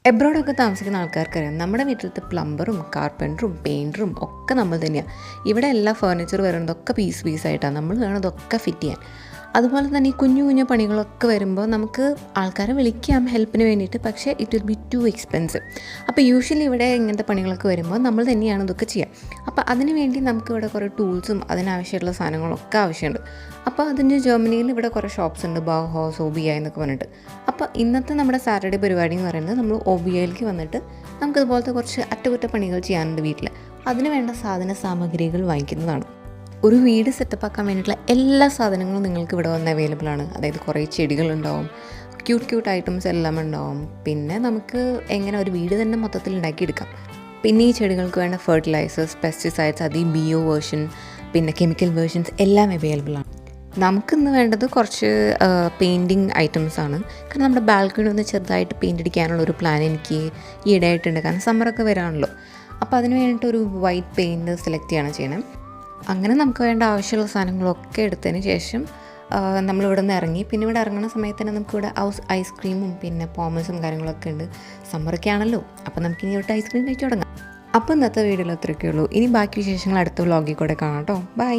എബ്രോഡൊക്കെ താമസിക്കുന്ന ആൾക്കാർക്കറിയാം നമ്മുടെ വീട്ടിലത്തെ പ്ലംബറും കാർപ്പൻറ്ററും പെയിൻറ്ററും ഒക്കെ നമ്മൾ തന്നെയാണ്. ഇവിടെ എല്ലാ ഫർണിച്ചർ വരുന്നതൊക്കെ പീസായിട്ടാണ്. നമ്മൾ വേണം ഇതൊക്കെ ഫിറ്റ് ചെയ്യാൻ. അതുപോലെ തന്നെ ഈ കുഞ്ഞു കുഞ്ഞു പണികളൊക്കെ വരുമ്പോൾ നമുക്ക് ആൾക്കാരെ വിളിക്കാം ഹെൽപ്പിന് വേണ്ടിയിട്ട്. പക്ഷേ it will be to expensive. അപ്പോൾ യൂഷ്വലി ഇവിടെ ഇങ്ങനത്തെ പണികളൊക്കെ വരുമ്പോൾ നമ്മൾ തന്നെയാണ് ഇതൊക്കെ ചെയ്യുക. അപ്പോൾ അതിന് വേണ്ടി നമുക്ക് ഇവിടെ കുറേ ടൂൾസും അതിനാവശ്യമുള്ള സാധനങ്ങളൊക്കെ ആവശ്യമുണ്ട്. അപ്പോൾ അതിന് ജർമ്മനിയിൽ ഇവിടെ കുറേ ഷോപ്സ് ഉണ്ട്, ബൗഹോസ്, OBI എന്നൊക്കെ പറഞ്ഞിട്ട്. അപ്പോൾ ഇന്നത്തെ നമ്മുടെ സാറ്റർഡേ പരിപാടി എന്ന് പറയുന്നത് നമ്മൾ OBIയിലേക്ക് വന്നിട്ട് നമുക്കിതുപോലത്തെ കുറച്ച് അറ്റകുറ്റപ്പണികൾ ചെയ്യാനുണ്ട് വീട്ടിൽ. അതിന് വേണ്ട സാധന സാമഗ്രികൾ വാങ്ങിക്കുന്നതാണ്. ഒരു വീട് സെറ്റപ്പാക്കാൻ വേണ്ടിയിട്ടുള്ള എല്ലാ സാധനങ്ങളും നിങ്ങൾക്ക് ഇവിടെ വന്ന് അവൈലബിൾ ആണ്. അതായത് കുറേ ചെടികളുണ്ടാവും, ക്യൂട്ട് ഐറ്റംസ് എല്ലാം ഉണ്ടാവും. പിന്നെ നമുക്ക് എങ്ങനെ ഒരു വീട് തന്നെ മൊത്തത്തിൽ ഉണ്ടാക്കിയെടുക്കാം. പിന്നെ ഈ ചെടികൾക്ക് വേണ്ട ഫെർട്ടിലൈസേഴ്സ്, പെസ്റ്റിസൈഡ്സ്, അത് ഈ ബിയോ വേർഷൻ, പിന്നെ കെമിക്കൽ വേർഷൻസ് എല്ലാം അവൈലബിൾ ആണ്. നമുക്കിന്ന് വേണ്ടത് കുറച്ച് പെയിൻറ്റിങ് ഐറ്റംസാണ്. കാരണം നമ്മുടെ ബാൽക്കണി ഒന്ന് ചെറുതായിട്ട് പെയിൻ്റ് അടിക്കാനുള്ള ഒരു പ്ലാൻ എനിക്ക് ഈയിടെയായിട്ടുണ്ട്. കാരണം സമ്മറൊക്കെ വരാണല്ലോ. അപ്പോൾ അതിന് വേണ്ടിയിട്ട് ഒരു വൈറ്റ് പെയിൻറ്റ് സെലക്ട് ചെയ്യണം ചെയ്യണം. അങ്ങനെ നമുക്ക് വേണ്ട ആവശ്യമുള്ള സാധനങ്ങളൊക്കെ എടുത്തതിന് ശേഷം നമ്മളിവിടെ നിന്ന് ഇറങ്ങി. പിന്നെ ഇവിടെ ഇറങ്ങുന്ന സമയത്ത് തന്നെ നമുക്കിവിടെ ഐസ്ക്രീമും പിന്നെ പോമസും കാര്യങ്ങളൊക്കെ ഉണ്ട്. സമ്മറൊക്കെ ആണല്ലോ, അപ്പോൾ നമുക്കിനി തൊട്ട് ഐസ്ക്രീം കഴിച്ചു തുടങ്ങാം. അപ്പോൾ ഇന്നത്തെ വീഡിയോയിൽ അത്രയൊക്കെ ഉള്ളൂ. ഇനി ബാക്കി വിശേഷങ്ങൾ അടുത്ത വ്ളോഗിൽ കൂടെ കാണാം കേട്ടോ. ബൈ.